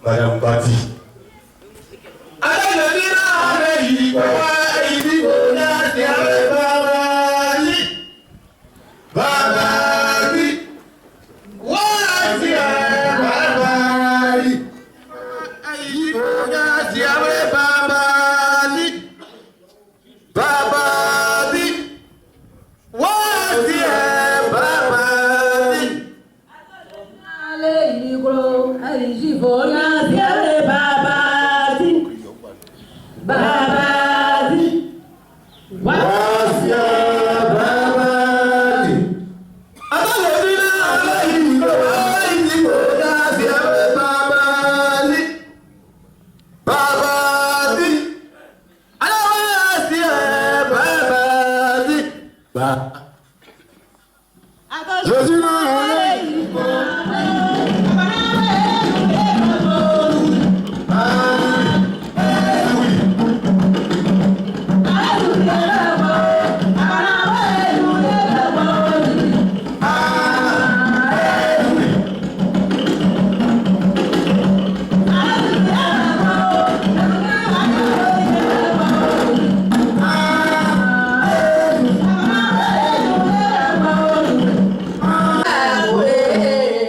Madame Bati. Away.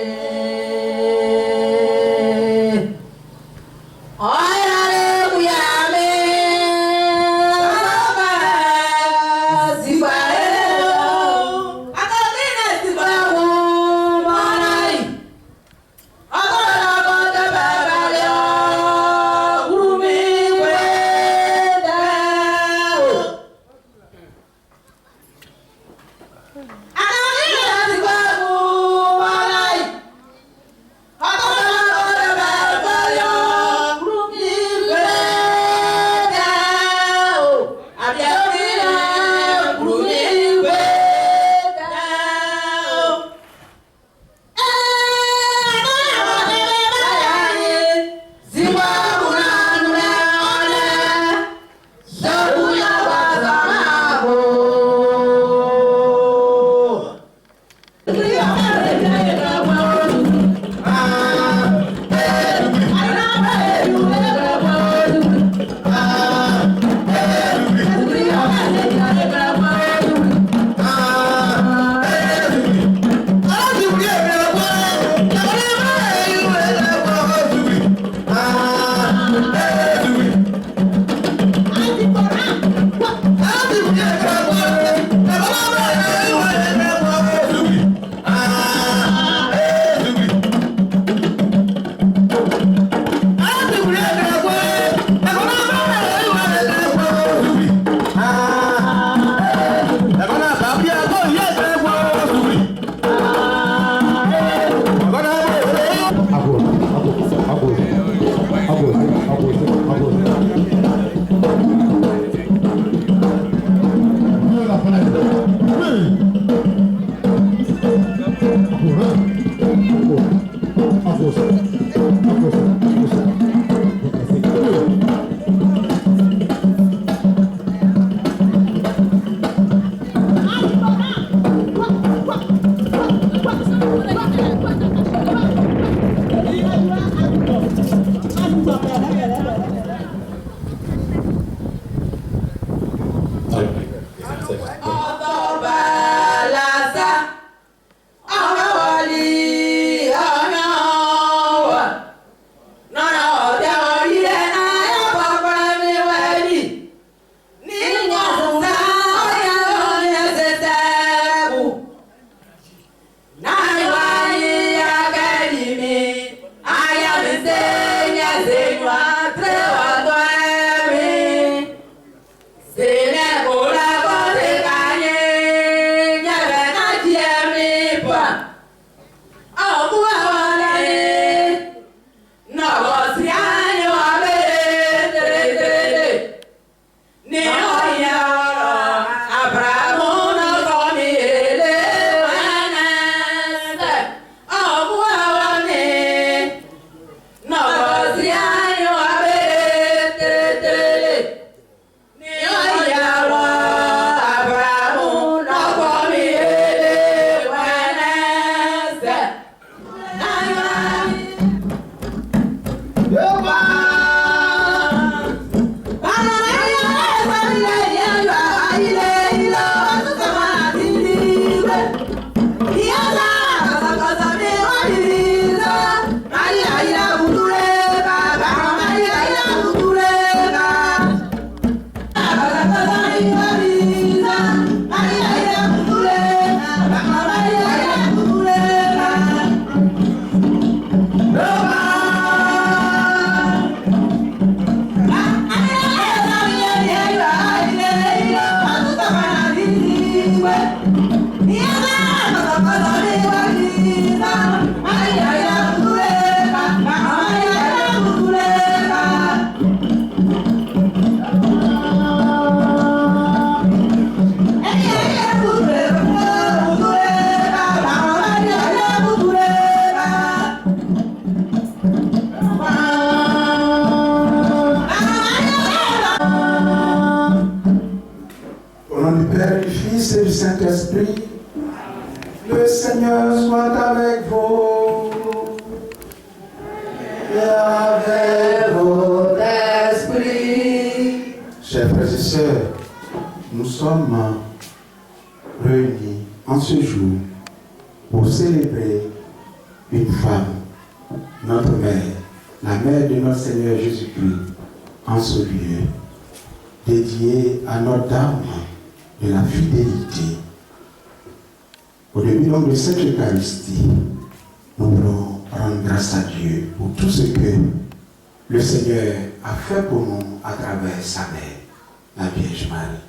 Nous voulons rendre grâce à Dieu pour tout ce que le Seigneur a fait pour nous à travers sa mère, la Vierge Marie.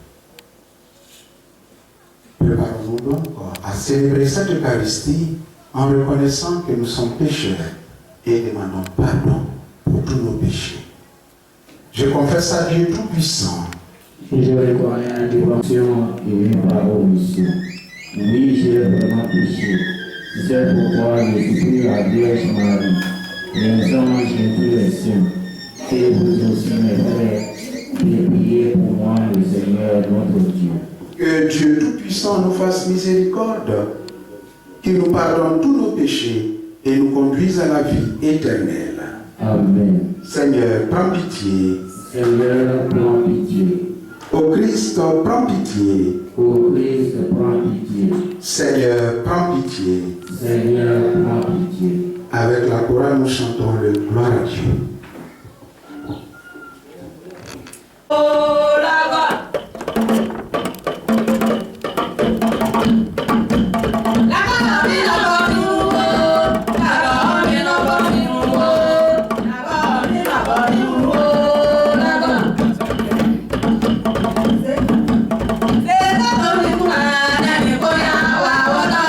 Préparons-nous donc à célébrer cette Eucharistie en reconnaissant que nous sommes pécheurs et demandons pardon pour tous nos péchés. Je confesse à Dieu Tout-Puissant. Je reconnais la dimension et une parole ici. Oui, j'ai vraiment péché. C'est pourquoi je supplie la Vierge Marie, les anges et tous les saints, et vous aussi mes frères, de prier pour moi le Seigneur notre Dieu. Que Dieu Tout-Puissant nous fasse miséricorde, qu'il nous pardonne tous nos péchés et nous conduise à la vie éternelle. Amen. Seigneur, prends pitié. Seigneur, prends pitié. Ô Christ, prends pitié. Ô Christ, prends pitié. Seigneur, prends pitié. Seigneur, prends pitié. Avec la chorale, nous chantons le gloire à Dieu. Oh la God. What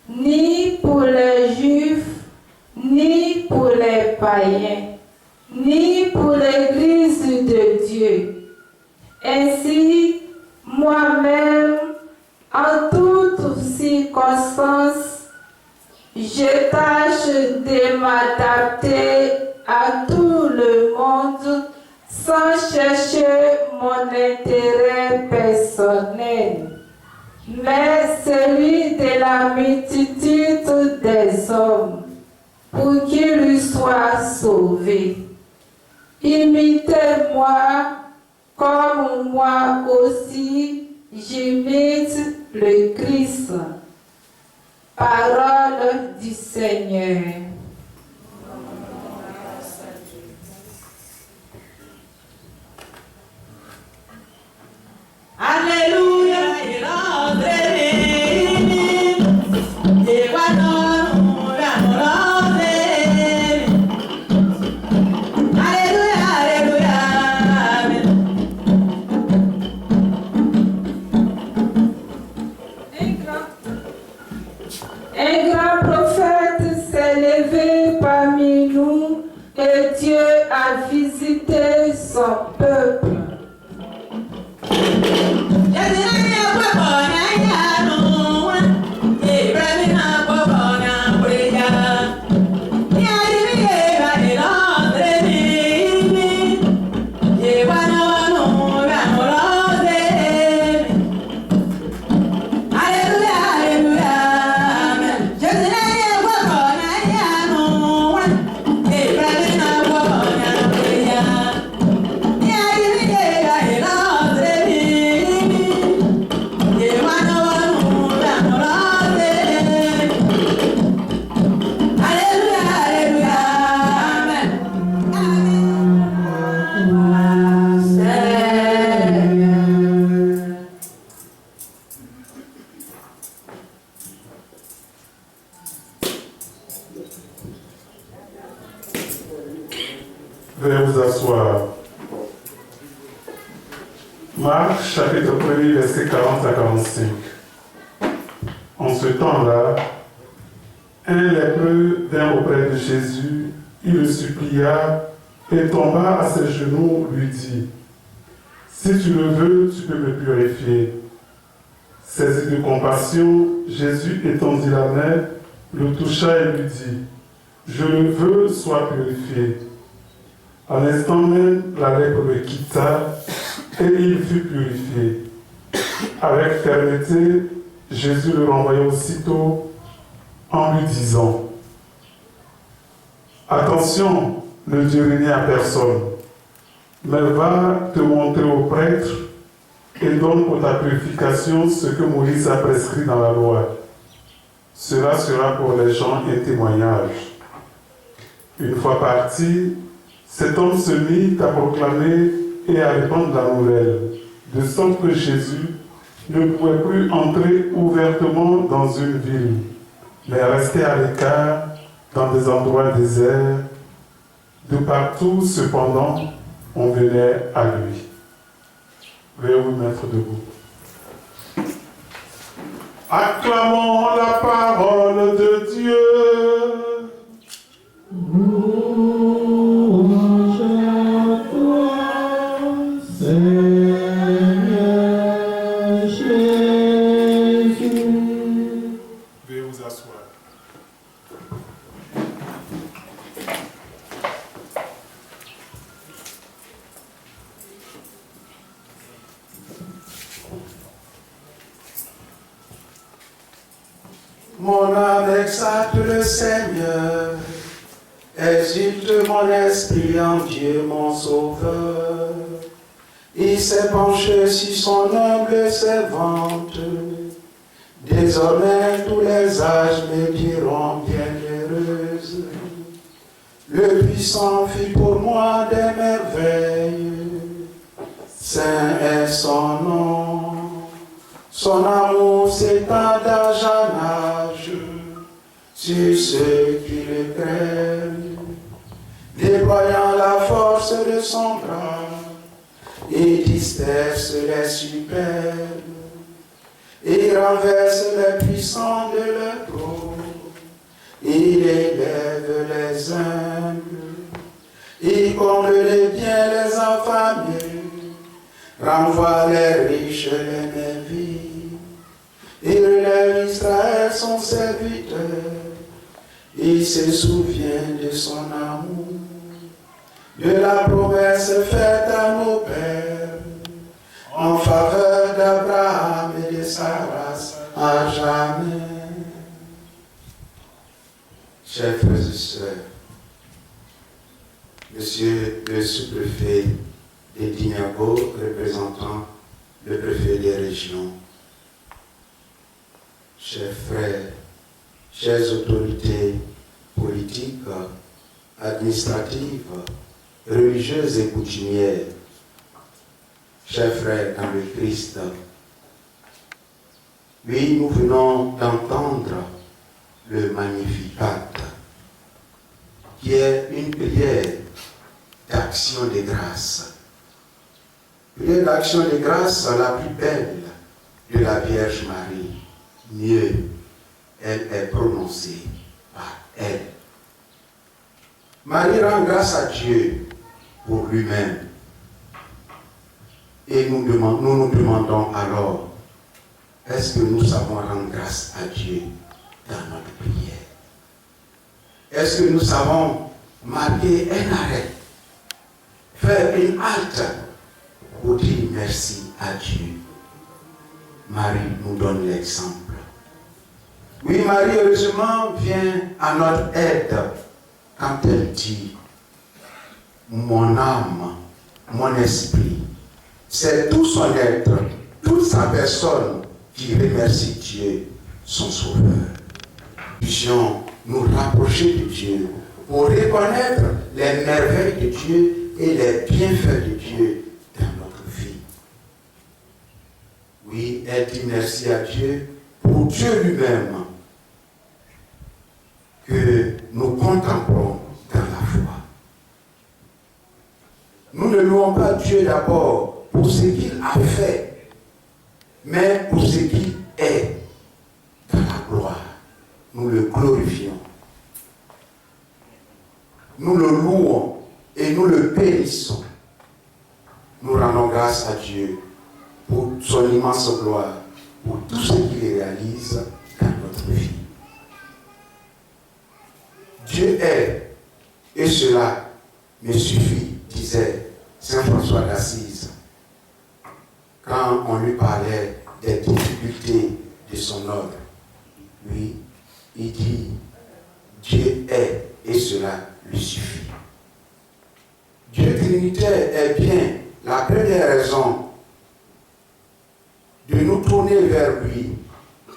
Ni pour les Juifs, ni pour les païens, ni pour l'Église de Dieu. Ainsi, moi-même, en toutes circonstances, je tâche de m'adapter à tout le monde sans chercher mon intérêt personnel, mais celui de la multitude des hommes, pour qu'ils soient sauvés. Imitez-moi comme moi aussi j'imite le Christ. Parole du Seigneur. Alléluia. Un grand prophète s'est levé parmi nous et Dieu a visité son peuple. Veuillez vous asseoir. Marc, chapitre 1er, verset 40 à 45. En ce temps-là, un lépreux vint auprès de Jésus il le supplia et tomba à ses genoux, lui dit, « Si tu le veux, tu peux me purifier. » Saisi de compassion, Jésus étendit la main, le toucha et lui dit, « Je le veux, sois purifié. » À l'instant même, la lèpre le quitta et il fut purifié. Avec fermeté, Jésus le renvoya aussitôt en lui disant, « Attention, ne dis rien à personne, mais va te montrer au prêtre et donne pour ta purification ce que Moïse a prescrit dans la loi. Cela sera pour les gens un témoignage. » Une fois parti, cet homme se mit à proclamer et à répandre la nouvelle, de sorte que Jésus ne pouvait plus entrer ouvertement dans une ville, mais restait à l'écart dans des endroits déserts. De partout, cependant, on venait à lui. Veuillez vous mettre debout. Acclamons la parole de Dieu. Louange à toi, Seigneur Jésus. Veuillez vous asseoir. Mon âme exalte le Seigneur, exulte mon esprit en Dieu mon Sauveur. Il s'est penché sur son humble servante. Désormais tous les âges me diront bienheureuse. Le puissant fit pour moi des merveilles. Saint est son nom. Son amour s'étend d'âge en âge sur ceux qui le craignent. Déployant la force de son bras, il disperse les superbes. Il renverse les puissants de leur trône. Il élève les humbles. Il comble les biens, les affamés. Renvoie les riches, les névis. Il relève Israël, son serviteur. Il se souvient de son amour, de la promesse faite à nos pères, en faveur d'Abraham et de sa race à jamais. Chers frères et sœurs, Monsieur le sous-préfet de Dinago, représentant le préfet des régions, chers frères, chères autorités politiques, administratives, religieuses et coutumières, chers frères dans le Christ, oui, nous venons d'entendre le Magnificat, qui est une prière d'action de grâce. Prière d'action de grâce la plus belle de la Vierge Marie. Mieux, elle est prononcée par elle. Marie rend grâce à Dieu pour lui-même. Et nous nous demandons alors, est-ce que nous savons rendre grâce à Dieu dans notre prière? Est-ce que nous savons marquer un arrêt, faire une halte pour dire merci à Dieu? Marie nous donne l'exemple. Oui, Marie, heureusement, vient à notre aide quand elle dit « Mon âme, mon esprit », c'est tout son être, toute sa personne qui remercie Dieu, son Sauveur. Puissions nous rapprocher de Dieu pour reconnaître les merveilles de Dieu et les bienfaits de Dieu dans notre vie. Oui, elle dit merci à Dieu pour Dieu lui-même que nous contemplons dans la foi. Nous ne louons pas Dieu d'abord pour ce qu'il a fait, mais pour ce qu'il est dans la gloire. Nous le glorifions. Nous le louons et nous le bénissons. Nous rendons grâce à Dieu pour son immense gloire, pour tout ce qu'il réalise dans notre vie. Dieu est, et cela me suffit, disait Saint François d'Assise, quand on lui parlait des difficultés de son ordre. Lui, il dit, Dieu est, et cela lui suffit. Dieu trinitaire est bien la première raison de nous tourner vers lui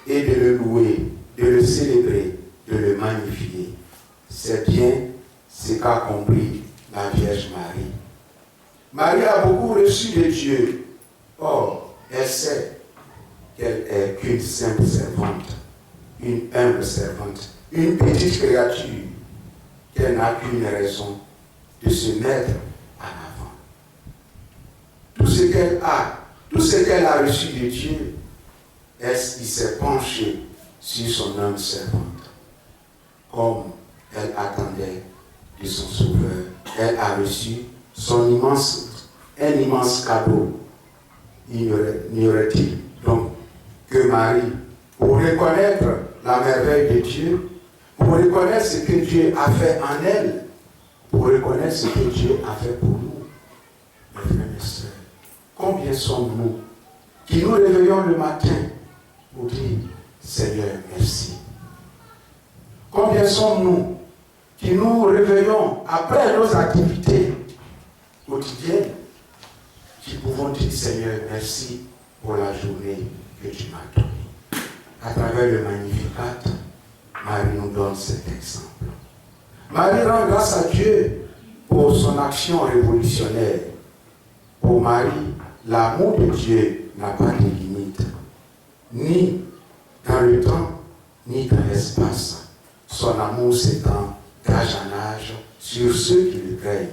et de le louer, de le célébrer, de le magnifier. C'est bien ce qu'a compris la Vierge Marie. Marie a beaucoup reçu de Dieu. Or, elle sait qu'elle est qu'une simple servante, une humble servante, une petite créature, qu'elle n'a qu'une raison de se mettre en avant. Tout ce qu'elle a, tout ce qu'elle a reçu de Dieu, il s'est penché sur son humble servante. Comme elle attendait de son Sauveur, elle a reçu un immense cadeau. N'y aurait-il donc que Marie, pour reconnaître la merveille de Dieu, pour reconnaître ce que Dieu a fait en elle, pour reconnaître ce que Dieu a fait pour nous. Mes frères et sœurs, combien sommes-nous qui nous réveillons le matin pour dire Seigneur, merci. Combien sommes-nous qui nous réveillons après nos activités quotidiennes, qui pouvons dire Seigneur, merci pour la journée que tu m'as donnée. À travers le Magnificat, Marie nous donne cet exemple. Marie rend grâce à Dieu pour son action révolutionnaire. Pour Marie, l'amour de Dieu n'a pas de limite, ni dans le temps, ni dans l'espace. Son amour s'étend d'âge en âge sur ceux qui le craignent.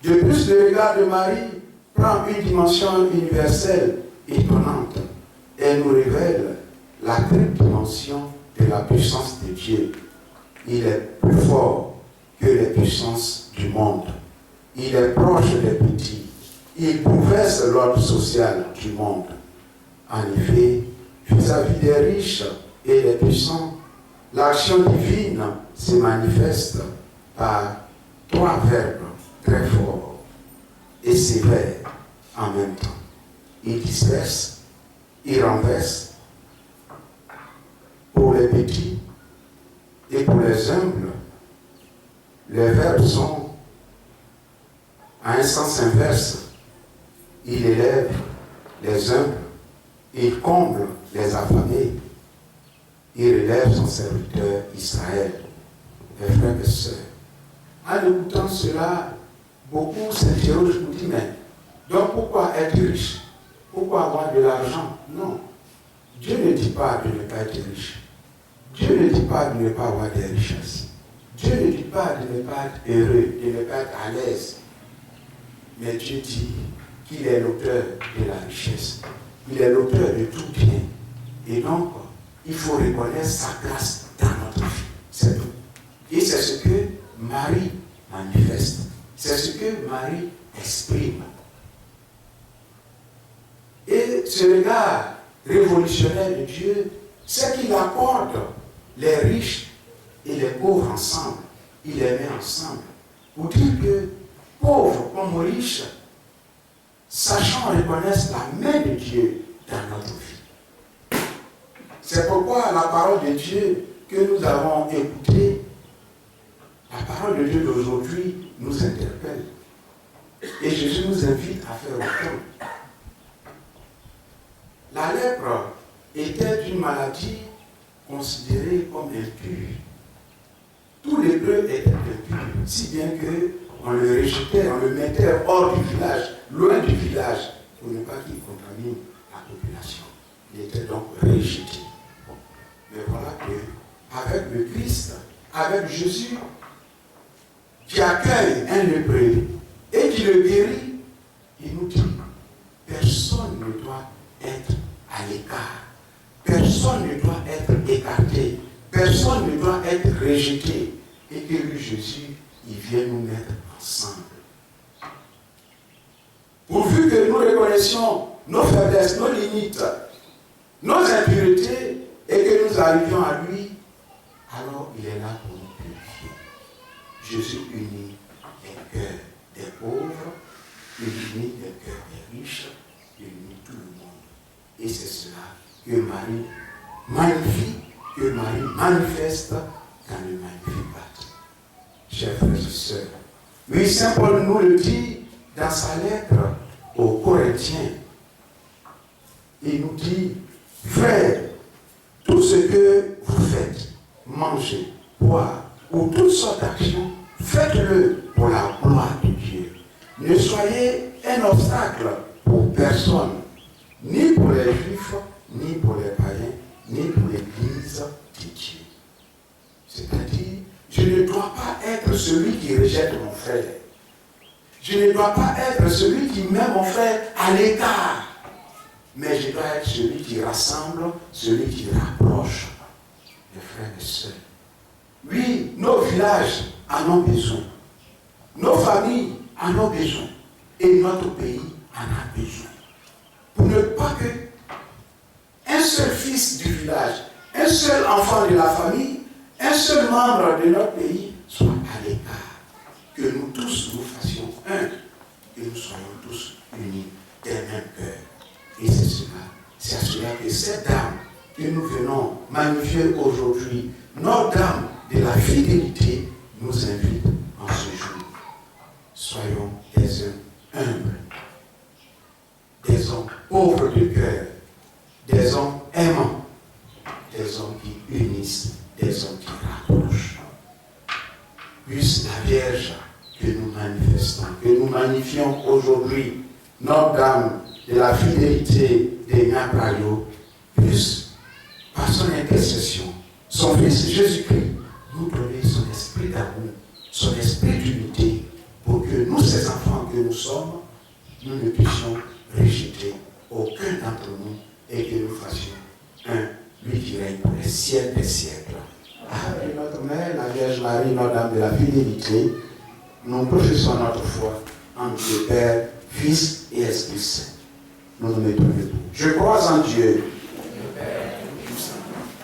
De plus, le regard de Marie prend une dimension universelle étonnante. Elle nous révèle la triple dimension de la puissance de Dieu. Il est plus fort que les puissances du monde. Il est proche des petits. Il bouleverse l'ordre social du monde. En effet, vis-à-vis des riches et des puissants, l'action divine se manifeste par trois verbes très forts et sévères en même temps. Il disperse, il renverse. Pour les petits et pour les humbles, les verbes sont à un sens inverse. Il élève les humbles, il comble les affamés, il relève son serviteur Israël. Mes frères et sœurs, en écoutant cela, beaucoup s'interrogent pour dire, mais donc pourquoi être riche? Pourquoi avoir de l'argent? Non. Dieu ne dit pas de ne pas être riche. Dieu ne dit pas de ne pas avoir des richesses. Dieu ne dit pas de ne pas être heureux, de ne pas être à l'aise. Mais Dieu dit qu'il est l'auteur de la richesse. Il est l'auteur de tout bien. Et donc, il faut reconnaître sa grâce dans notre vie. C'est tout. Et c'est ce que Marie manifeste. C'est ce que Marie exprime. Et ce regard révolutionnaire de Dieu, c'est qu'il accorde les riches et les pauvres ensemble. Il les met ensemble. Pour dire que pauvres comme riches, sachant reconnaissent la main de Dieu dans notre vie. C'est pourquoi la parole de Dieu que nous avons écoutée, la parole de Dieu d'aujourd'hui nous interpelle. Et Jésus nous invite à faire autant. La lèpre était une maladie considérée comme impure. Tous les lépreux étaient impurs, si bien qu'on le rejetait, on le mettait hors du village, loin du village, pour ne pas qu'il contamine la population. Il était donc rejeté. Mais voilà qu'avec le Christ, avec Jésus, qui accueille un lépreux et qui le guérit, il nous dit, personne ne doit être à l'écart. Personne ne doit être écarté. Personne ne doit être rejeté. Et que lui, Jésus il vient nous mettre ensemble. Pourvu que nous reconnaissions nos faiblesses, nos limites, nos impuretés, et que nous arrivions à lui, alors il est là pour nous purifier. Jésus unit les cœurs des pauvres, il unit les cœurs des riches, il unit tout le monde. Et c'est cela que Marie magnifie, que Marie manifeste dans le Magnificat. Chers frères et sœurs, oui, Saint Paul nous le dit dans sa lettre aux Corinthiens. Il nous dit, frères, tout ce que vous faites, mangez, boire, ou toutes sortes d'actions, faites-le pour la gloire de Dieu. Ne soyez un obstacle pour personne, ni pour les Juifs, ni pour les païens, ni pour l'Église de Dieu. C'est-à-dire, je ne dois pas être celui qui rejette mon frère. Je ne dois pas être celui qui met mon frère à l'écart. Mais je dois être celui qui rassemble, celui qui rapproche les frères et sœurs. Oui, nos villages en ont besoin. Nos familles en ont besoin. Et notre pays en a besoin. Pour ne pas que un seul fils du village, un seul enfant de la famille, un seul membre de notre pays soit à l'écart. Que nous tous nous fassions un. Que nous soyons tous unis d'un même cœur. Et c'est à cela que cette dame que nous venons magnifier aujourd'hui, notre dame de la fidélité, nous invite en ce jour. Soyons des hommes humbles, des hommes pauvres de cœur, des hommes aimants, des hommes qui unissent, des hommes qui rapprochent. Puisse la Vierge que nous manifestons, que nous magnifions aujourd'hui, notre dame de la fidélité des Nyaprayo, puisse, par son intercession, son Fils Jésus-Christ, nous donner son esprit d'amour, son esprit d'unité, pour que nous, ces enfants que nous sommes, nous ne puissions rejeter aucun d'entre nous et que nous fassions un, lui qui règne pour les siècles des siècles. Amen. Notre Mère, la Vierge Marie, notre Dame de la fidélité, nous professons notre foi en Dieu Père, Fils et Esprit Saint. Nous nous mettons debout. Je crois en Dieu,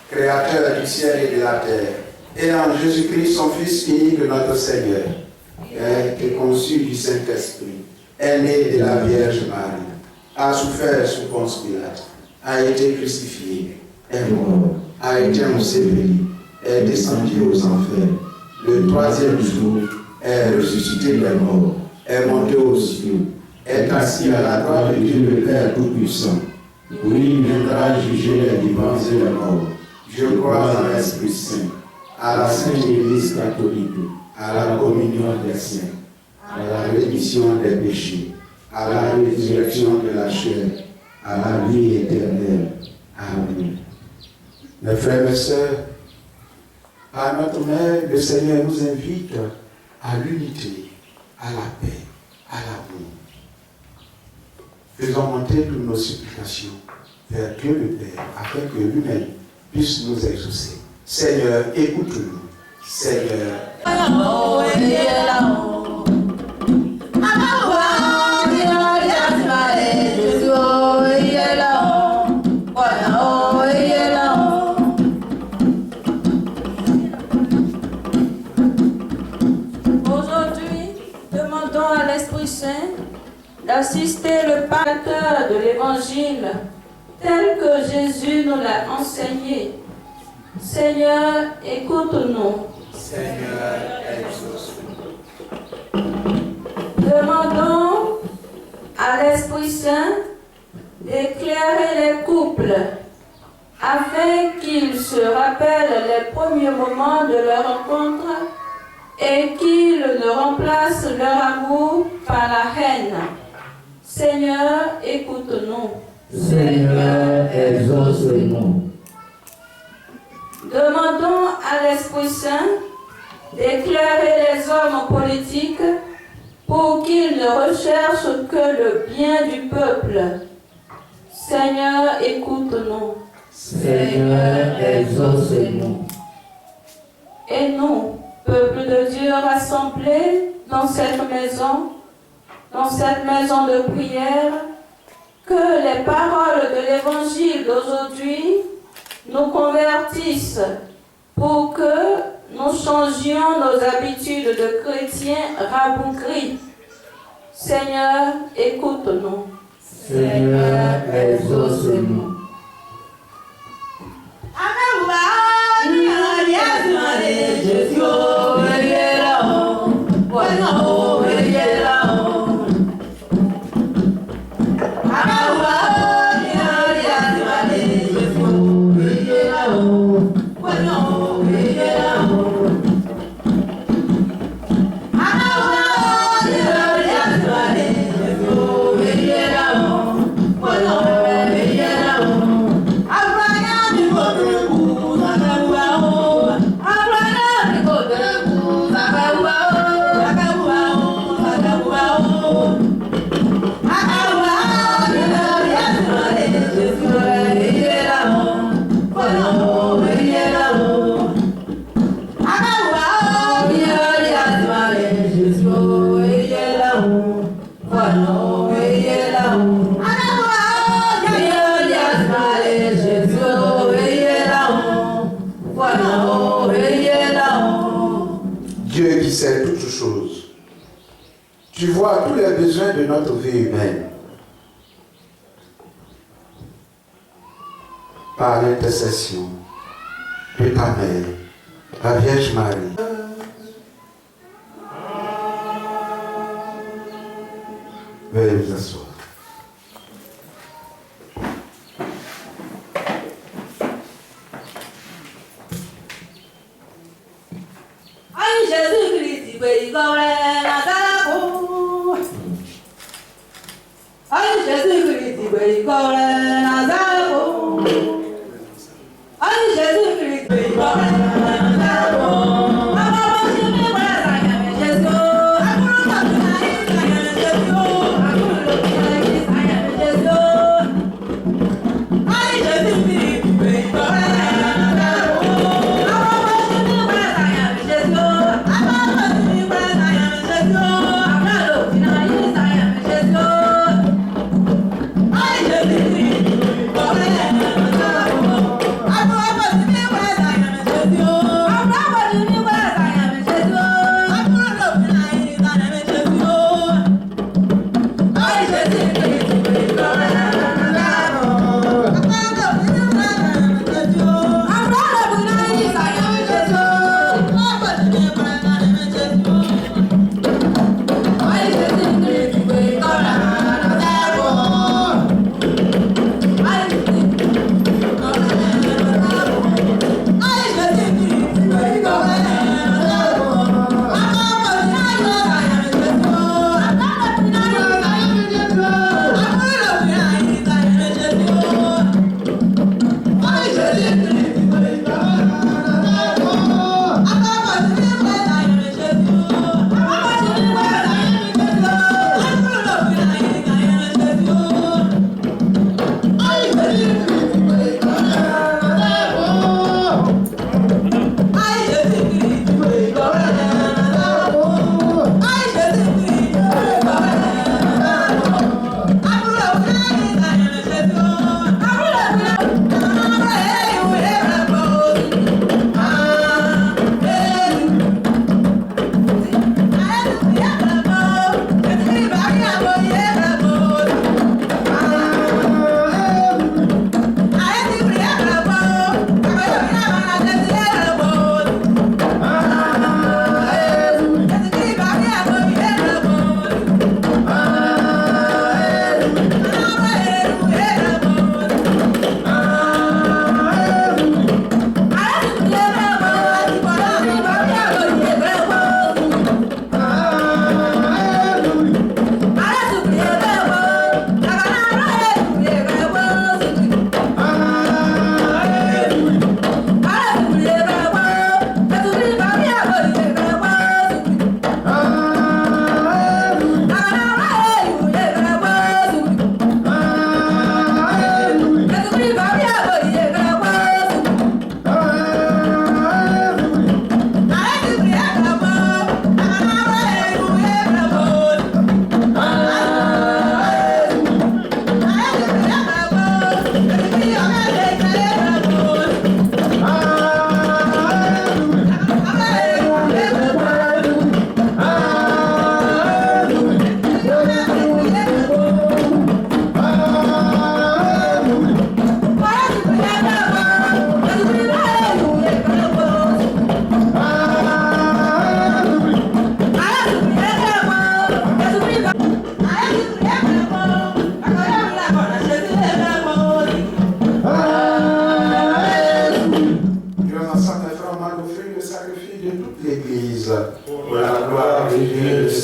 Créateur du ciel et de la terre, et en Jésus-Christ, son Fils unique de notre Seigneur, qui a été conçu du Saint-Esprit, est né de la Vierge Marie, a souffert sous Ponce Pilate, a été crucifié, est mort, a été enseveli, est descendu aux enfers, le troisième jour est ressuscité des morts, est monté aux cieux, est assis à la droite de Dieu le Père Tout-Puissant. Oui, il viendra juger les vivants et les morts. Je crois en l'Esprit Saint, à la Sainte Église catholique, à la communion des saints, à la rémission des péchés, à la résurrection de la chair, à la vie éternelle. Amen. Mes frères et sœurs, à notre Mère, le Seigneur nous invite à l'unité, à la paix, à l'amour. Faisons monter toutes nos supplications vers Dieu le Père, afin que lui-même puisse nous exaucer. Seigneur, écoute-nous. Seigneur, d'assister le pasteur de l'Évangile tel que Jésus nous l'a enseigné. Seigneur, écoute-nous. Seigneur, exauce-nous. Demandons à l'Esprit Saint d'éclairer les couples afin qu'ils se rappellent les premiers moments de leur rencontre et qu'ils ne remplacent leur amour par la haine. Seigneur, écoute-nous. Seigneur, exauce-nous. Demandons à l'Esprit Saint d'éclairer les hommes politiques pour qu'ils ne recherchent que le bien du peuple. Seigneur, écoute-nous. Seigneur, exauce-nous. Et nous, Peuple de Dieu rassemblé dans cette maison de prière, que les paroles de l'évangile d'aujourd'hui nous convertissent pour que nous changions nos habitudes de chrétiens rabougris. Seigneur, écoute-nous. Seigneur, exauce-nous. Dieu qui sait toutes choses, tu vois tous les besoins de notre vie humaine. Par l'intercession de ta mère, la Vierge Marie. Veuillez vous asseoir. Jésus-Christ,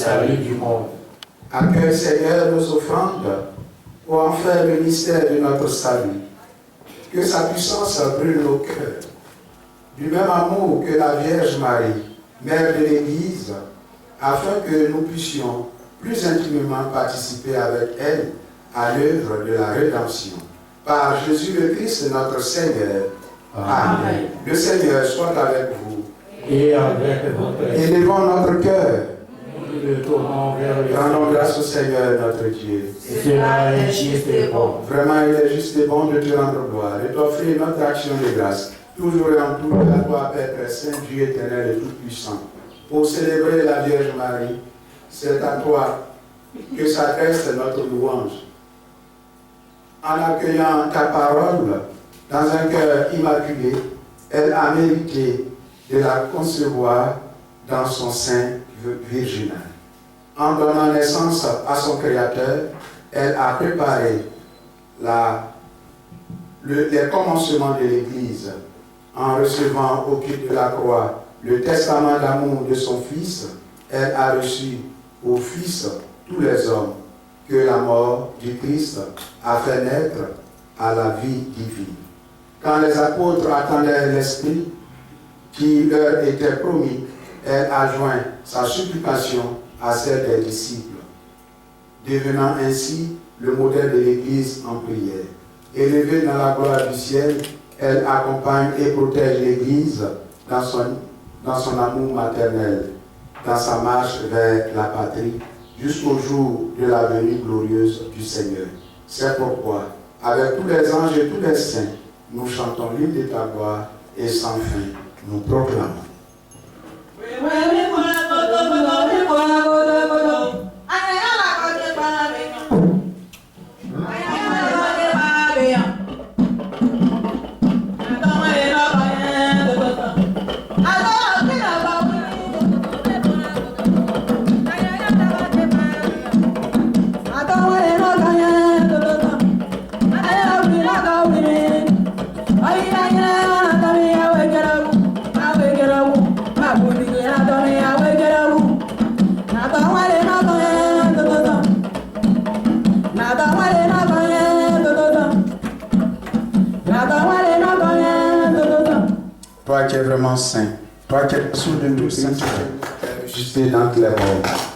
salut du monde. Accueille, Seigneur, nos offrandes pour en faire le mystère de notre salut. Que sa puissance brûle nos cœurs. Du même amour que la Vierge Marie, Mère de l'Église, afin que nous puissions plus intimement participer avec elle à l'œuvre de la rédemption. Par Jésus le Christ, notre Seigneur. Amen. Le Seigneur soit avec vous. Et avec votre esprit. Élevons notre cœur. Nous le tournons vers le Rendons grâce au Seigneur notre Dieu. Cela est juste et bon. Vraiment, il est juste et bon de te rendre gloire et t'offrir notre action de grâce. Toujours et en tout, à toi, Père très saint, Dieu éternel et tout-puissant. Pour célébrer la Vierge Marie, c'est à toi que s'adresse notre louange. En accueillant ta parole dans un cœur immaculé, elle a mérité de la concevoir dans son sein virginal. En donnant naissance à son Créateur, elle a préparé les commencements de l'Église en recevant au pied de la croix le testament d'amour de son Fils. Elle a reçu au Fils tous les hommes que la mort du Christ a fait naître à la vie divine. Quand les apôtres attendaient l'Esprit qui leur était promis, elle a joint sa supplication à celle des disciples, devenant ainsi le modèle de l'Église en prière. Élevée dans la gloire du ciel, elle accompagne et protège l'Église dans son amour maternel, dans sa marche vers la patrie, jusqu'au jour de la venue glorieuse du Seigneur. C'est pourquoi, avec tous les anges et tous les saints, nous chantons l'hymne de ta gloire et sans fin, nous proclamons. Toi qui es vraiment saint, toi qui es sous de toute sainteté, justé dans les morts,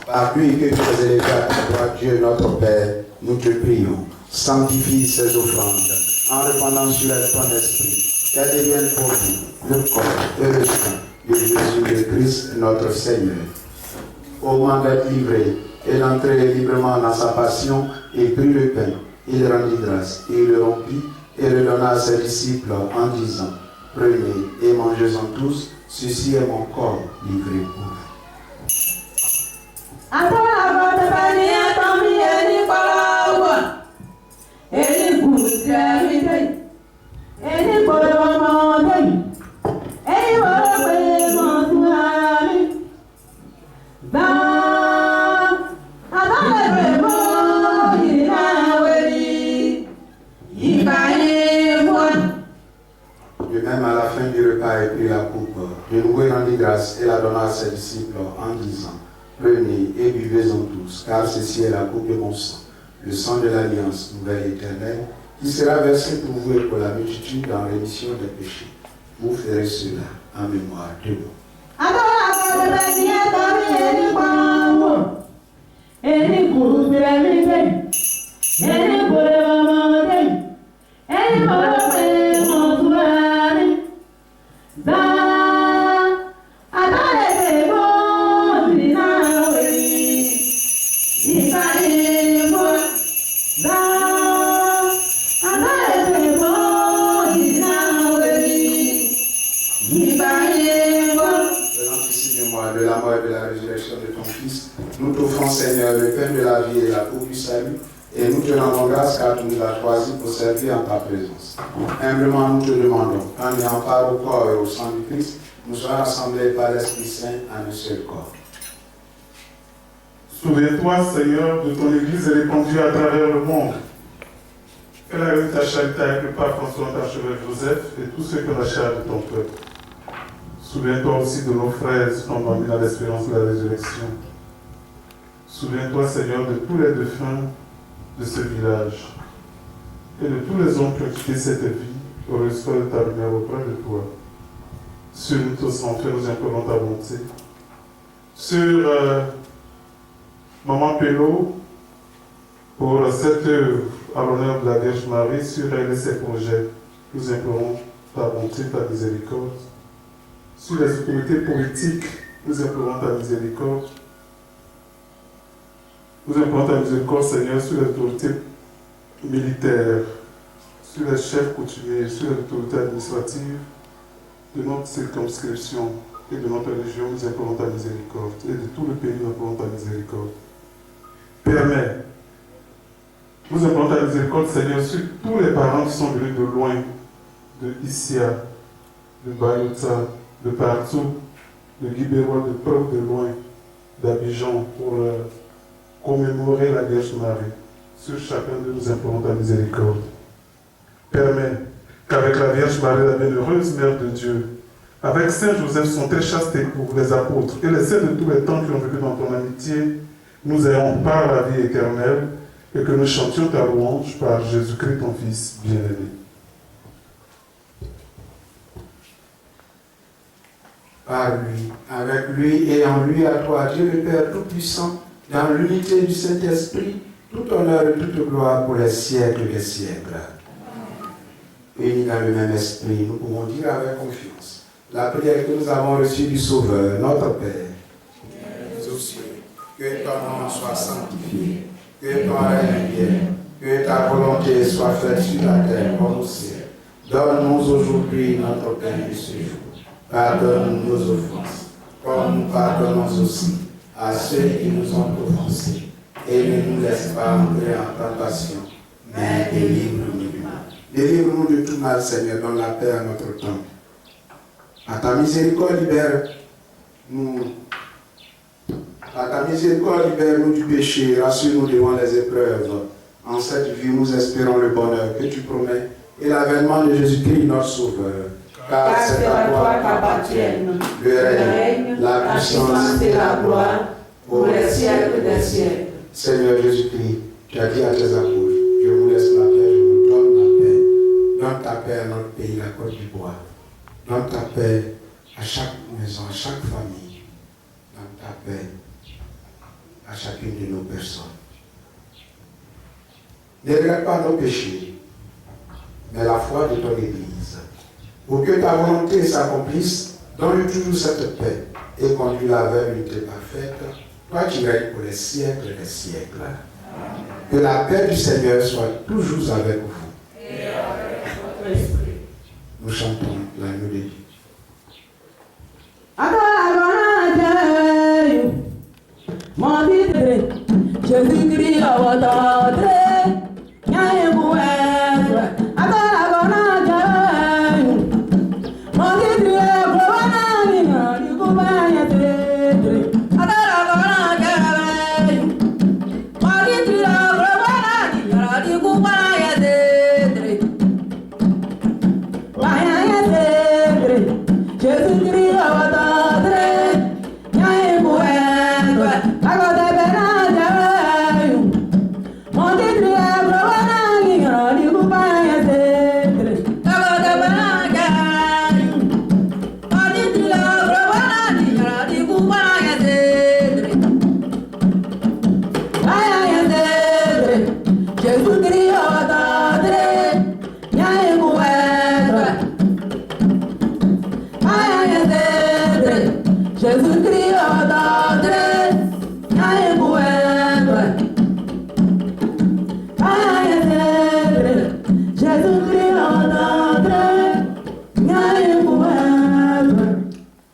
par lui que tu es élevé à ta droite, Dieu notre Père, nous te prions. Sanctifie ces offrandes, en répandant sur elles ton esprit, qu'elles deviennent pour nous le corps et le sang de Jésus le Christ, notre Seigneur. Au moment d'être livré et d'entrer librement dans sa passion, il prit le pain, il rendit grâce, il le rompit et le donna à ses disciples en disant: prenez et mangez-en tous, ceci est mon corps livré pour vous. Même à la fin du repas, il prit la coupe, de nouveau il rendit grâce et la donna à ses disciples en disant: prenez et buvez-en tous, car ceci est la coupe de mon sang, le sang de l'alliance nouvelle et éternelle, qui sera versé pour vous et pour la multitude dans l'émission des péchés. Vous ferez cela en mémoire de nous. De la mort et de la résurrection de ton Fils, nous t'offrons, Seigneur, le pain de la vie et la coupe du salut, et nous te rendons grâce car tu nous as choisis pour servir en ta présence. Humblement, nous te demandons, en ayant part au corps et au sang du Christ, nous soyons rassemblés par l'Esprit Saint en un seul corps. Souviens-toi, Seigneur, de ton Église répandue à travers le monde. Fais la ta charité avec le pape François, archevêque Joseph et tous ceux que la chair de ton peuple. Souviens-toi aussi de nos frères qui sont endormis dans l'espérance de la résurrection. Souviens-toi, Seigneur, de tous les défunts de ce village et de tous les hommes qui ont quitté cette vie au reçoit de ta lumière auprès de toi. Sur nous tous, en fait, nous implorons ta bonté. Sur Maman Pello, pour cette œuvre à l'honneur de la Vierge Marie, sur elle et ses projets, nous implorons ta bonté, ta miséricorde. Sur les autorités politiques, nous implorons ta miséricorde. Nous implorons ta miséricorde, Seigneur, sur les autorités militaires, sur les chefs coutumiers, sur les autorités administratives de notre circonscription et de notre région. Nous implorons ta miséricorde. Et de tout le pays, nous implorons ta miséricorde. Permets, nous implorons ta miséricorde, Seigneur, sur tous les parents qui sont venus de loin, de Issia, de Bayota, de partout, de Guibérois, de près de loin, d'Abidjan, pour commémorer la Vierge Marie. Sur chacun de nous implorons ta miséricorde. Permets qu'avec la Vierge Marie, la bienheureuse Mère de Dieu, avec Saint Joseph, son très chaste époux, les apôtres et les saints de tous les temps qui ont vécu dans ton amitié, nous ayons part la vie éternelle et que nous chantions ta louange par Jésus-Christ, ton Fils bien-aimé. Par lui, avec lui et en lui, à toi, Dieu le Père Tout-Puissant, dans l'unité du Saint-Esprit, tout honneur et toute gloire pour les siècles des siècles. Unis dans le même esprit, nous pouvons dire avec confiance la prière que nous avons reçue du Sauveur, notre Père. Aux cieux, que ton nom soit sanctifié, que ton règne vienne, que ta volonté soit faite sur la terre comme au ciel. Donne-nous aujourd'hui notre pain de ce jour. Pardonne nos offenses, comme nous pardonnons aussi à ceux qui nous ont offensés. Et ne nous laisse pas entrer en tentation, mais délivre-nous du mal. Délivre-nous de tout mal, Seigneur, donne la paix à notre temps. À ta miséricorde, libère-nous. À ta miséricorde, libère-nous du péché, rassure-nous devant les épreuves. En cette vie, nous espérons le bonheur que tu promets et l'avènement de Jésus-Christ, notre Sauveur. Car c'est à toi qu'appartiennent le règne, la puissance et la gloire pour les siècles des siècles. Seigneur Jésus-Christ, tu as dit à tes apôtres, je vous laisse la paix, je vous donne la paix. Donne ta paix à notre pays, la Côte d'Ivoire. Donne ta paix à chaque maison, à chaque famille. Donne ta paix à chacune de nos personnes. Ne regarde pas nos péchés, mais la foi de ton Église. Pour que ta volonté s'accomplisse, donne toujours cette paix et conduis-la vers l'unité parfaite. Toi qui règnes pour les siècles des siècles. Que la paix du Seigneur soit toujours avec vous. Et avec votre esprit. Nous chantons l'agneau de Dieu. Jésus-Christ a votre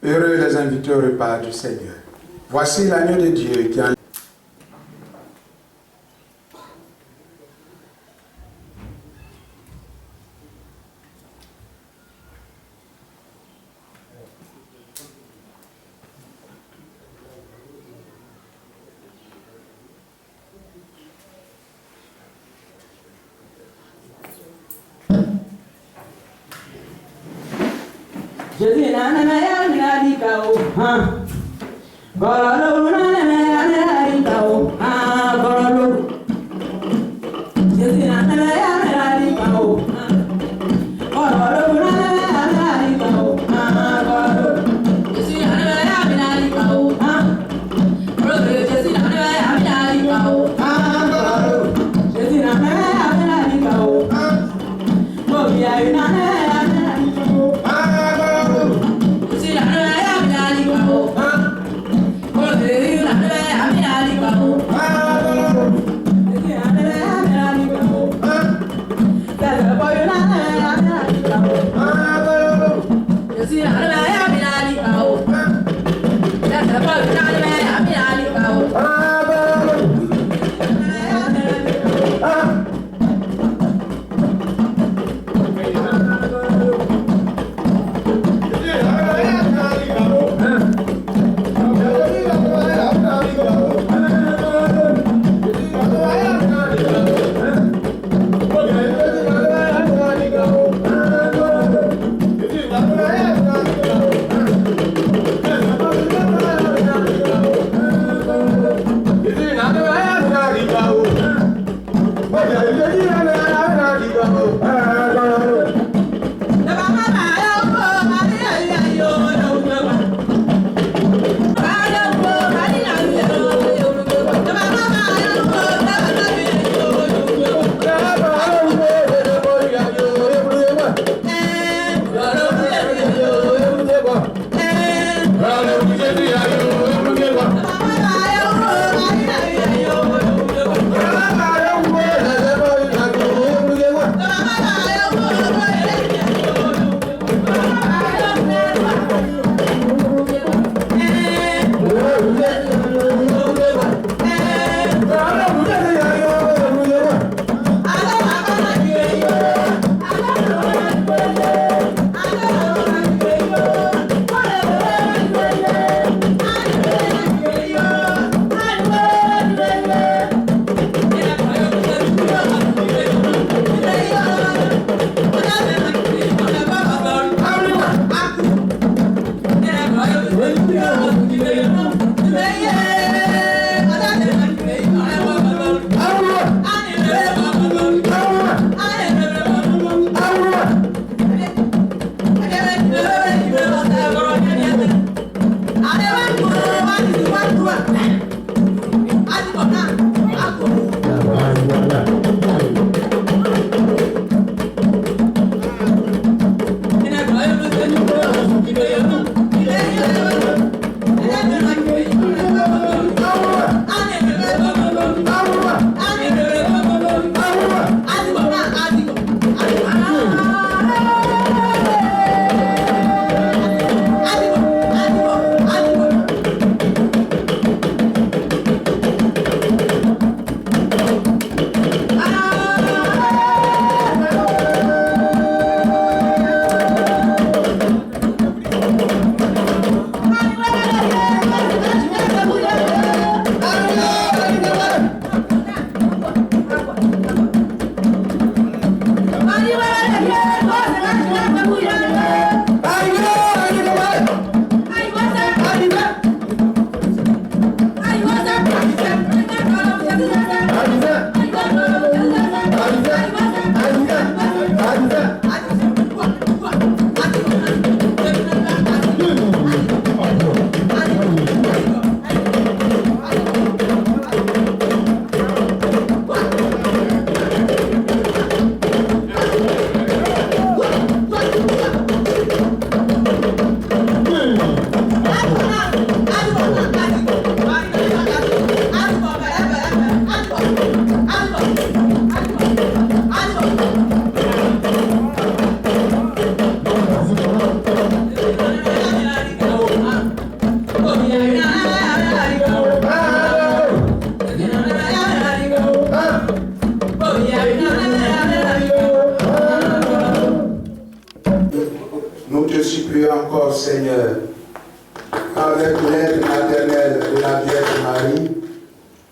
Heureux les invités au repas du Seigneur. Voici l'agneau de Dieu qui a Jésus n'a pas dit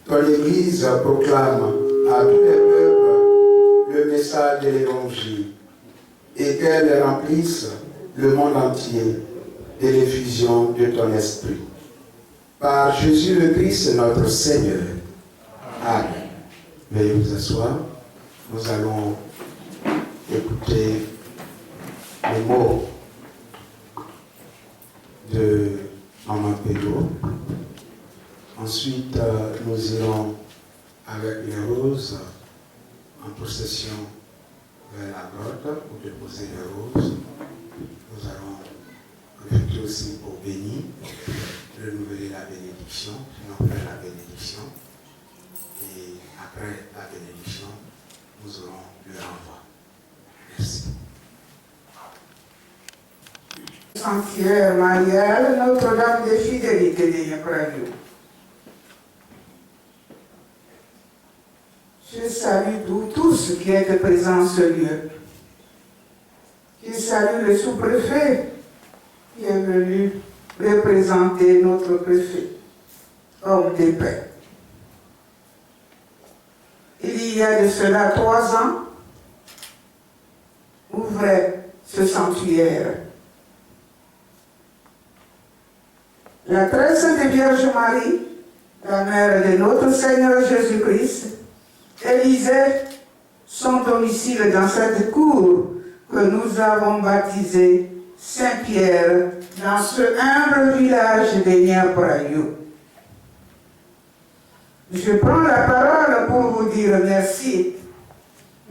ton Église proclame à tous les peuples le message de l'Évangile et qu'elle remplisse le monde entier de l'effusion de ton esprit. Par Jésus le Christ, notre Seigneur. Amen. Veuillez vous asseoir. Nous allons écouter les mots de Maman Pédo. Ensuite, nous irons avec les roses en procession vers la grotte pour déposer les roses. Nous allons profiter aussi pour bénir, renouveler la bénédiction, sinon faire la bénédiction. Et après la bénédiction, nous aurons le renvoi. Merci. Sanctuaire marial, Notre-Dame de Fidélité de Yapragno. Je salue tous qui êtes présents en ce lieu. Je salue le sous-préfet qui est venu représenter notre préfet, homme de paix. Il y a de cela 3 ans, ouvrait ce sanctuaire. La très sainte Vierge Marie, la mère de notre Seigneur Jésus-Christ, élisait son domicile dans cette cour que nous avons baptisée Saint-Pierre, dans ce humble village de Niaprayo. Je prends la parole pour vous dire merci.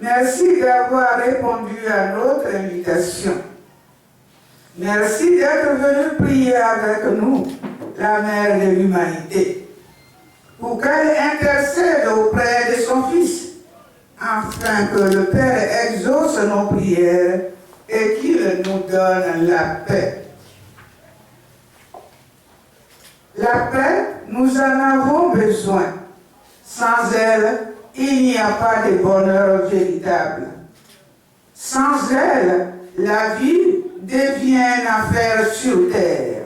Merci d'avoir répondu à notre invitation. Merci d'être venu prier avec nous, la Mère de l'Humanité, pour qu'elle intercède auprès de son Fils, afin que le Père exauce nos prières et qu'il nous donne la paix. La paix, nous en avons besoin. Sans elle, il n'y a pas de bonheur véritable. Sans elle, la vie devient une affaire sur terre.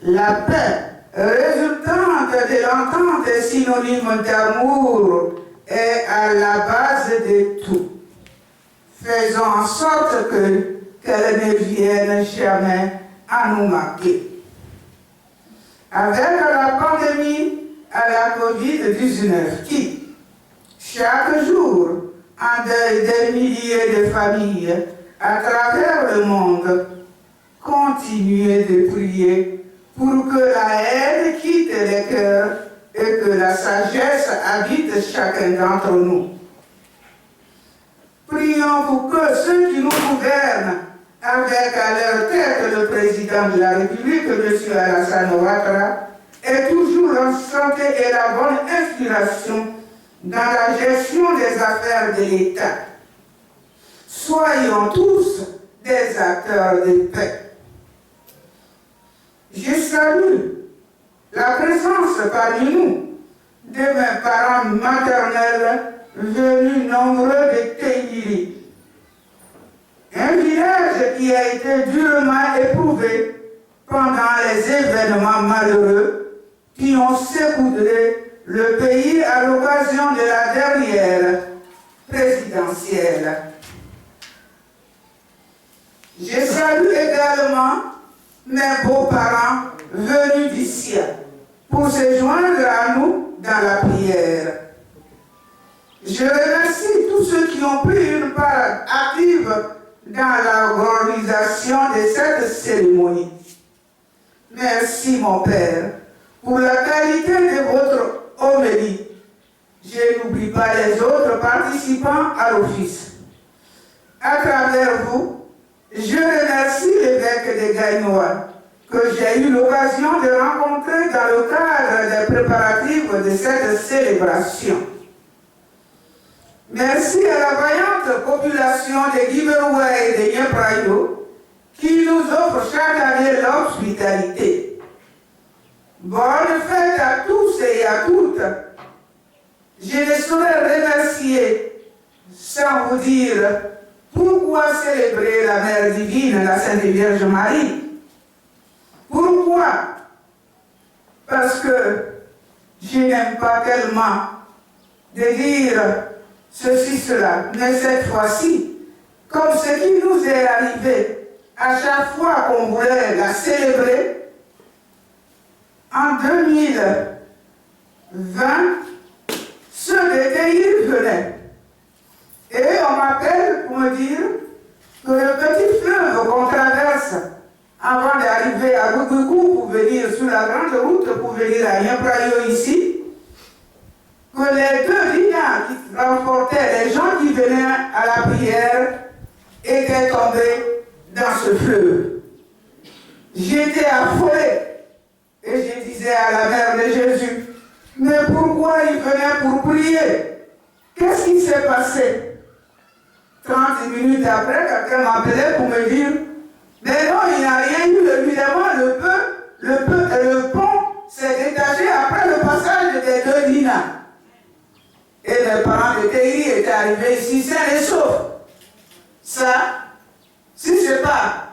La paix, résultante de l'entente synonyme d'amour, est à la base de tout. Faisons en sorte qu'elle ne vienne jamais à nous manquer. Avec la pandémie à la COVID-19 qui, chaque jour, endeuille des milliers de familles à travers le monde, continuez de prier pour que la haine quitte les cœurs et que la sagesse habite chacun d'entre nous. Prions pour que ceux qui nous gouvernent, avec à leur tête le président de la République, M. Alassane Ouattara, aient toujours la santé et la bonne inspiration dans la gestion des affaires de l'État. Soyons tous des acteurs de paix. Je salue la présence parmi nous de mes parents maternels venus nombreux de Tenyiri, un village qui a été durement éprouvé pendant les événements malheureux qui ont secoué le pays à l'occasion de la dernière présidentielle. Je salue également mes beaux-parents venus d'ici pour se joindre à nous dans la prière. Je remercie tous ceux qui ont pris une part active dans l'organisation de cette cérémonie. Merci mon Père pour la qualité de votre homélie. Je n'oublie pas les autres participants à l'office. À travers vous, je remercie l'évêque de Gagnoa que j'ai eu l'occasion de rencontrer dans le cadre des préparatifs de cette célébration. Merci à la vaillante population de Guiberoua et de Niaprayo qui nous offre chaque année l'hospitalité. Bonne fête à tous et à toutes. Je ne saurais remercier sans vous dire pourquoi célébrer la Mère divine, la Sainte Vierge Marie. Pourquoi? Parce que je n'aime pas tellement de dire ceci, cela, mais cette fois-ci, comme ce qui nous est arrivé à chaque fois qu'on voulait la célébrer, en 2020, ceux de TI venaient. Et on m'appelle pour me dire que le petit fleuve qu'on traverse avant d'arriver à Gougoukou pour venir sur la grande route pour venir à Yamprayo ici, que les deux lignes qui transportaient les gens qui venaient à la prière étaient tombés dans ce fleuve. J'étais affolé et je disais à la mère de Jésus, mais pourquoi ils venaient pour prier? Qu'est-ce qui s'est passé? 30 minutes après, quelqu'un m'appelait pour me dire, mais non, il n'y a rien eu, évidemment, le pont s'est détaché après le passage des deux lignes. Et mes parents de TI étaient arrivés ici sains et saufs. Ça, si ce n'est pas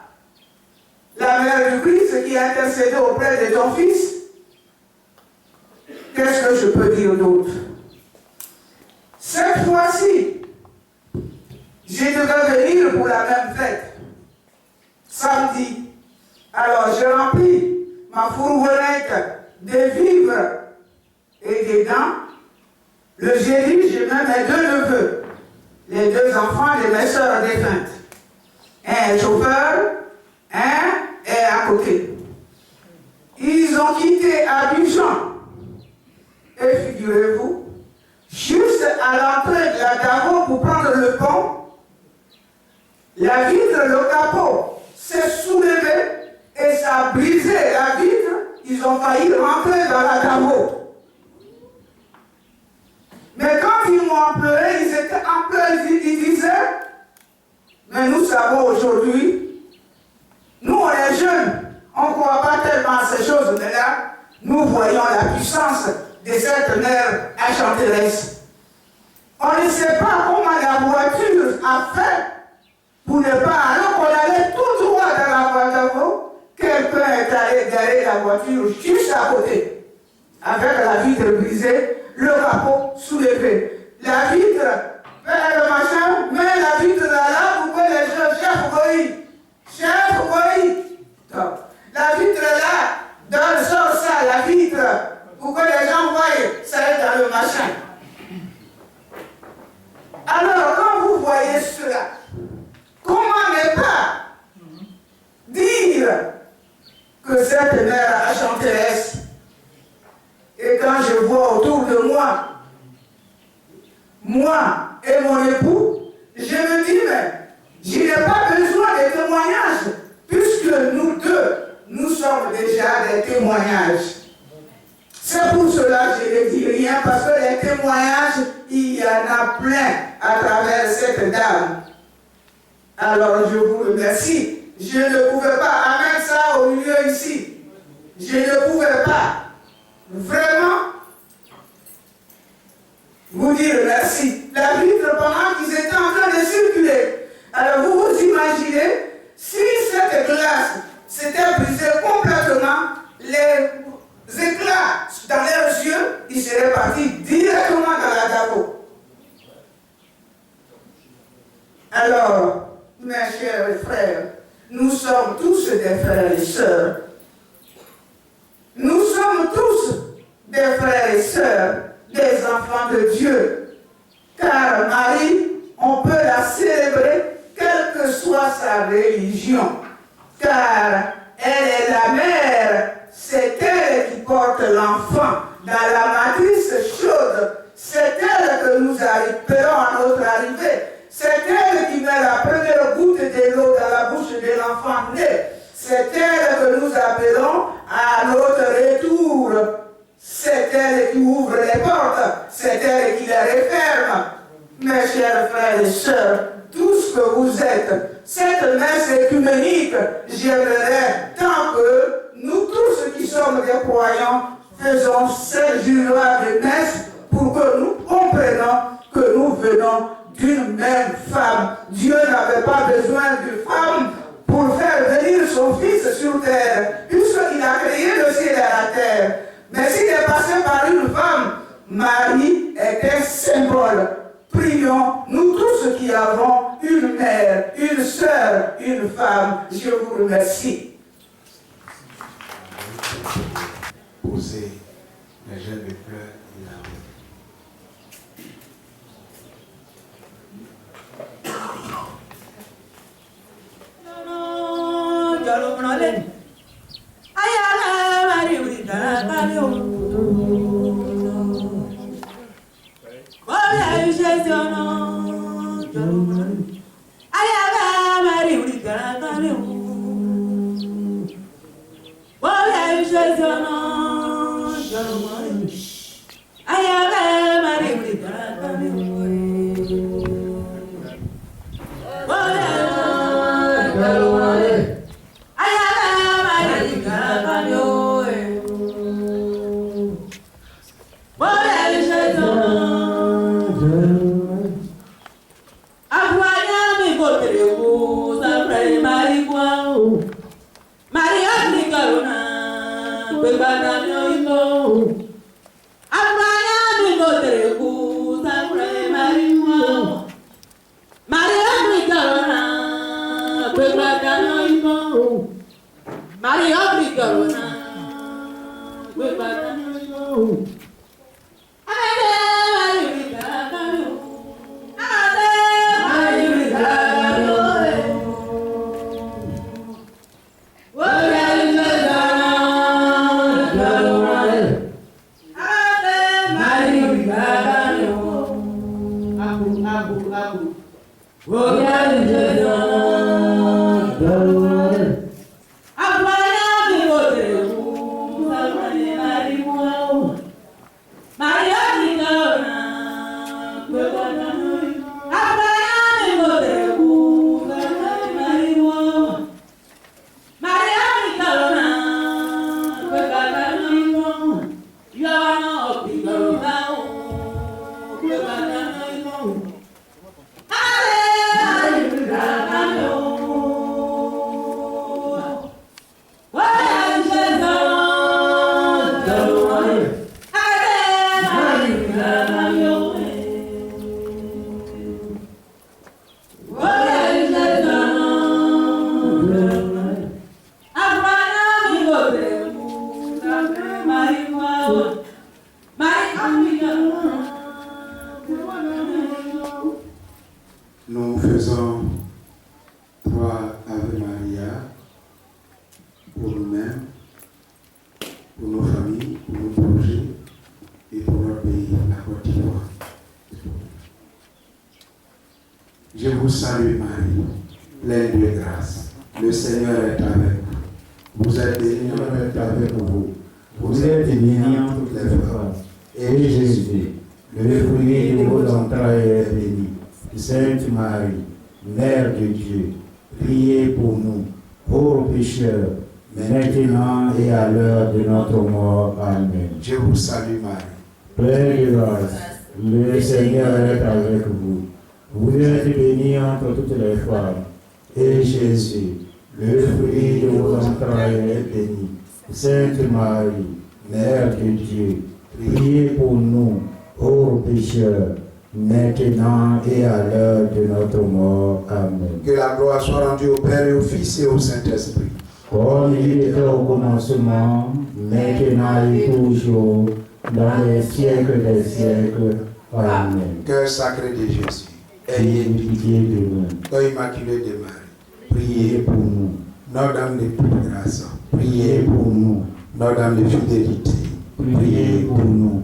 la mère du Christ qui a intercédé auprès de ton fils, qu'est-ce que je peux dire d'autre? Cette fois-ci, je devais venir pour la même fête, samedi. Alors j'ai rempli ma fourgonnette de vivres et dedans, le jeudi, j'ai même mes deux neveux, les deux enfants de mes sœurs défuntes. Un chauffeur, un est à côté. Ils ont quitté Abidjan. Et figurez-vous, juste à l'entrée de la Davo pour prendre le pont, la vitre, le capot s'est soulevé et ça a brisé la vitre. Ils ont failli rentrer dans la Davo. Mais quand ils m'ont pleuré, ils étaient en pleurs, ils disaient, mais nous savons aujourd'hui, nous on est jeunes, on ne croit pas tellement à ces choses, mais là, nous voyons la puissance de cette mère enchanteresse. On ne sait pas comment la voiture a fait pour ne pas, alors qu'on allait tout droit dans la voiture, quelqu'un est allé garer la voiture juste à côté, avec la vitre brisée, le capot soulevé. La vitre, vers le machin, met la vitre là pour que les gens, chef Goï. Donc, la vitre là, dans le sort ça, la vitre, pour que les gens voient, ça est dans le machin. Alors, quand vous voyez cela, comment ne pas dire que cette mère enchanteresse? Et quand je vois autour de moi et mon époux, je me dis, mais je n'ai pas besoin de témoignages, puisque nous deux, nous sommes déjà des témoignages. C'est pour cela que je ne dis rien, parce que les témoignages, il y en a plein à travers cette dame. Alors je vous remercie. Je ne pouvais pas amener ça au milieu ici. Je ne pouvais pas vraiment vous dire merci. La vitre pendant qu'ils étaient en train de circuler. Alors vous vous imaginez, si cette glace s'était brisée complètement, les éclats dans leurs yeux, ils seraient partis directement dans la Davo. Alors, mes chers frères, nous sommes tous des frères et sœurs. Nous sommes tous des frères et sœurs, des enfants de Dieu. Car Marie, on peut la célébrer quelle que soit sa religion. Car elle est la mère, c'est elle qui porte l'enfant dans la matrice chaude. C'est elle que nous appelons à notre arrivée. C'est elle qui met la première goutte de l'eau dans la bouche de l'enfant né. C'est elle que nous appelons à notre retour. C'est elle qui ouvre les portes. C'est elle qui les referme. Mes chers frères et sœurs, tout ce que vous êtes, cette messe écuménique, j'aimerais tant que nous tous qui sommes des croyants faisons ce jour-là de messe pour que nous comprenions que nous venons d'une même femme. Dieu n'avait pas besoin d'une femme pour faire venir son Fils sur terre, puisqu'il a créé le ciel et la terre. Mais s'il est passé par une femme, Marie est un symbole. Prions, nous tous qui avons une mère, une sœur, une femme. Je vous remercie. Posez les gels de pleurs là. Nous faisons 3 Ave Maria pour nous-mêmes, pour nos familles, pour nos projets et pour notre pays, la Côte d'Ivoire. Je vous salue Marie, pleine de grâce. Le Seigneur est avec vous. Vous êtes bénie avec vous. Vous êtes bénie entre toutes les femmes. Et Jésus, le fruit de vos entrailles est béni. Sainte Marie, Mère de Dieu, priez pour nous, pauvres pécheurs, maintenant et à l'heure de notre mort. Amen. Je vous salue Marie, pleine de grâce. Le Seigneur est avec vous. Vous êtes bénie entre toutes les femmes. Et Jésus, le fruit de vos entrailles est béni. Sainte Marie, Mère de Dieu, priez pour nous, pauvres pécheurs, maintenant et à l'heure de notre mort. Amen. Que la gloire soit rendue au Père et au Fils et au Saint-Esprit. Comme il était au commencement, maintenant et toujours, dans les siècles des siècles. Amen. Cœur sacré de Jésus, ayez pitié de nous. Cœur immaculé de Marie, priez pour nous. Notre-Dame de toute grâce, priez pour nous. Notre-Dame de fidélité, priez pour nous.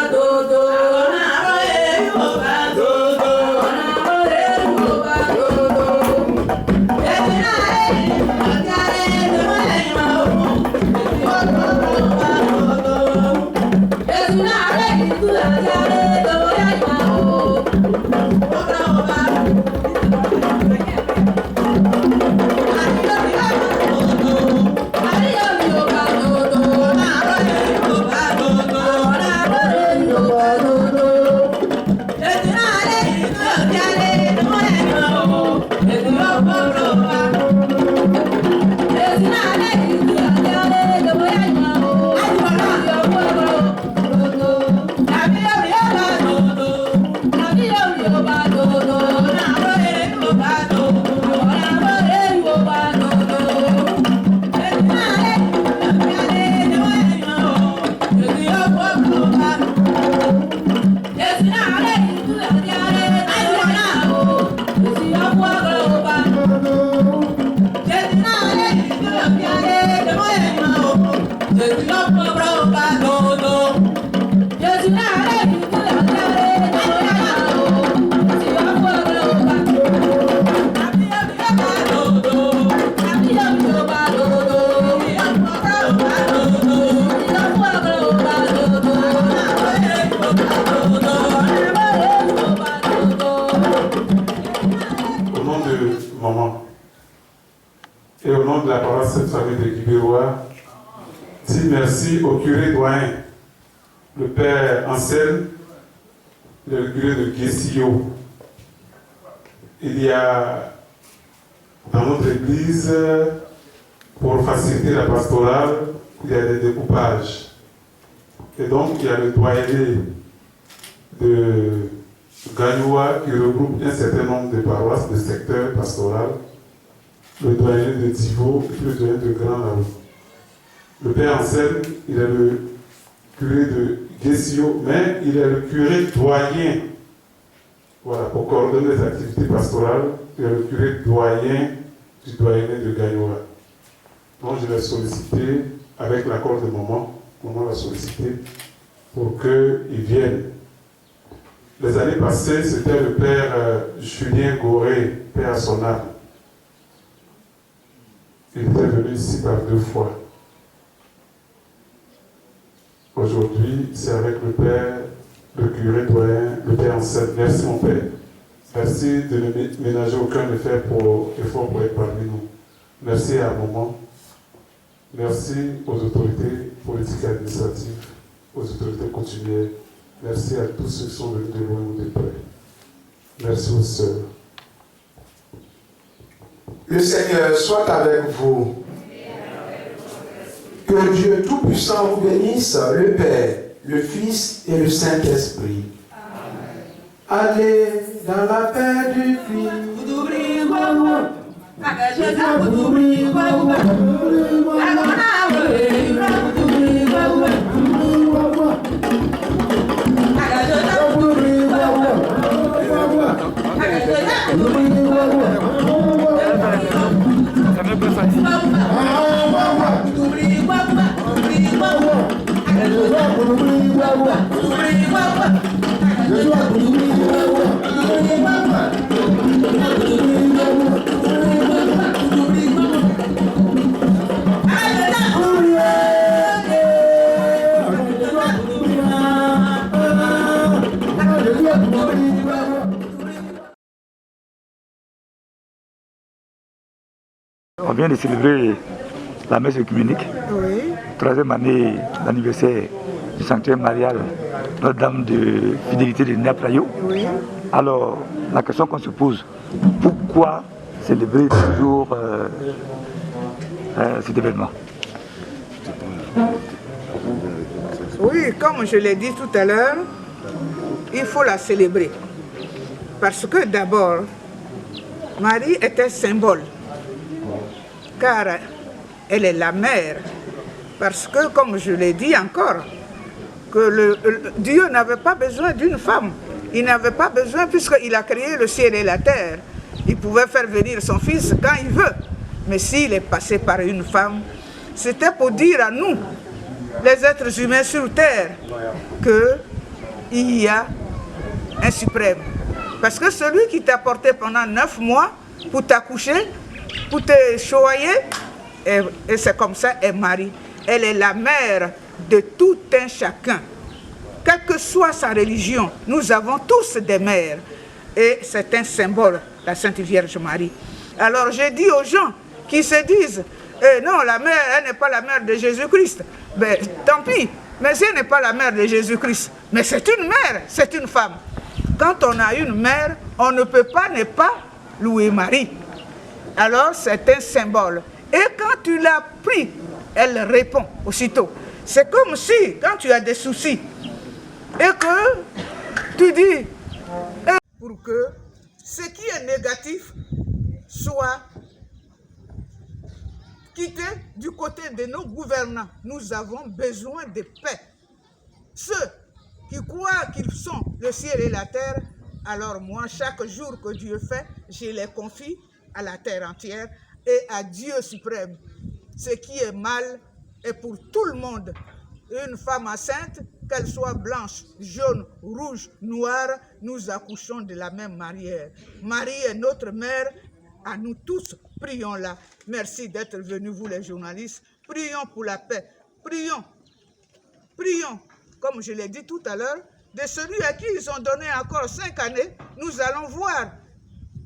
Dodo, Et au nom de la paroisse Sainte-Famille de Guibérois, dis merci au curé doyen, le père Anselme, le curé de Guessio. Il y a dans notre église, pour faciliter la pastorale, il y a des découpages. Et donc, il y a le doyenné de Gagnoua qui regroupe un certain nombre de paroisses, de secteurs pastoral, le doyenné de Thibaut et le doyenné de Grand Laou. Le père Anselme, il est le curé de Guessio, mais il est le curé doyen. Voilà, pour coordonner les activités pastorales, il est le curé doyen du doyenné de Gagnoua. Donc je l'ai sollicité, avec l'accord de maman l'a sollicité, pour qu'il vienne. Les années passées, c'était le père Julien Goré, père à son âme. Il était venu ici par 2 fois. Aujourd'hui, c'est avec le père, le curé doyen, le père Anselme. Merci mon père. Merci de ne ménager aucun effort pour être parmi nous. Merci à maman. Merci aux autorités politiques et administratives, aux autorités coutumières. Merci à tous ceux qui sont venus de loin ou de près. Merci aux sœurs. Le Seigneur soit avec vous. Que Dieu Tout-Puissant vous bénisse, le Père, le Fils et le Saint-Esprit. Allez dans la paix du Christ. On vient de célébrer la messe œcuménique, 3e année d'anniversaire du sanctuaire marial Notre-Dame de Fidélité de Naprayo. Alors, la question qu'on se pose, pourquoi célébrer toujours cet événement? Oui, comme je l'ai dit tout à l'heure, il faut la célébrer. Parce que d'abord, Marie est un symbole. Car elle est la mère. Parce que, comme je l'ai dit encore, que Dieu n'avait pas besoin d'une femme. Il n'avait pas besoin, puisqu'il a créé le ciel et la terre. Il pouvait faire venir son fils quand il veut. Mais s'il est passé par une femme, c'était pour dire à nous, les êtres humains sur terre, qu'il y a un suprême. Parce que celui qui t'a porté pendant 9 mois pour t'accoucher, pour te choyer, et c'est comme ça, est Marie. Elle est la mère de tout un chacun. Quelle que soit sa religion, nous avons tous des mères. Et c'est un symbole, la Sainte Vierge Marie. Alors j'ai dit aux gens qui se disent, non, la mère, elle n'est pas la mère de Jésus-Christ. Ben, tant pis, mais elle n'est pas la mère de Jésus-Christ. Mais c'est une mère, c'est une femme. Quand on a une mère, on ne peut pas ne pas louer Marie. Alors c'est un symbole. Et quand tu l'as pris, elle répond aussitôt. C'est comme si, quand tu as des soucis, et que tu dis, pour pour que ce qui est négatif soit quitté du côté de nos gouvernants. Nous avons besoin de paix. Ceux qui croient qu'ils sont le ciel et la terre, alors moi, chaque jour que Dieu fait, je les confie à la terre entière et à Dieu suprême. Ce qui est mal est pour tout le monde. Une femme enceinte, qu'elle soit blanche, jaune, rouge, noire, nous accouchons de la même manière. Marie est notre mère, à nous tous, prions-la. Merci d'être venus, vous les journalistes. Prions pour la paix. Prions. Prions. Comme je l'ai dit tout à l'heure, de celui à qui ils ont donné encore 5 années, nous allons voir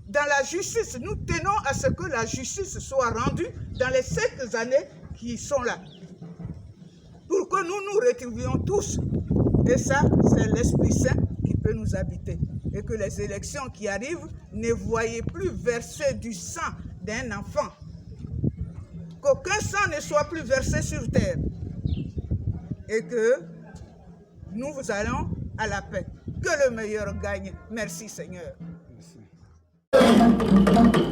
dans la justice. Nous tenons à ce que la justice soit rendue dans les 5 années qui sont là. Pour que nous nous retrouvions tous. Et ça, c'est l'Esprit Saint qui peut nous habiter. Et que les élections qui arrivent ne voyaient plus verser du sang d'un enfant. Qu'aucun sang ne soit plus versé sur terre. Et que nous allons à la paix. Que le meilleur gagne. Merci Seigneur. Merci.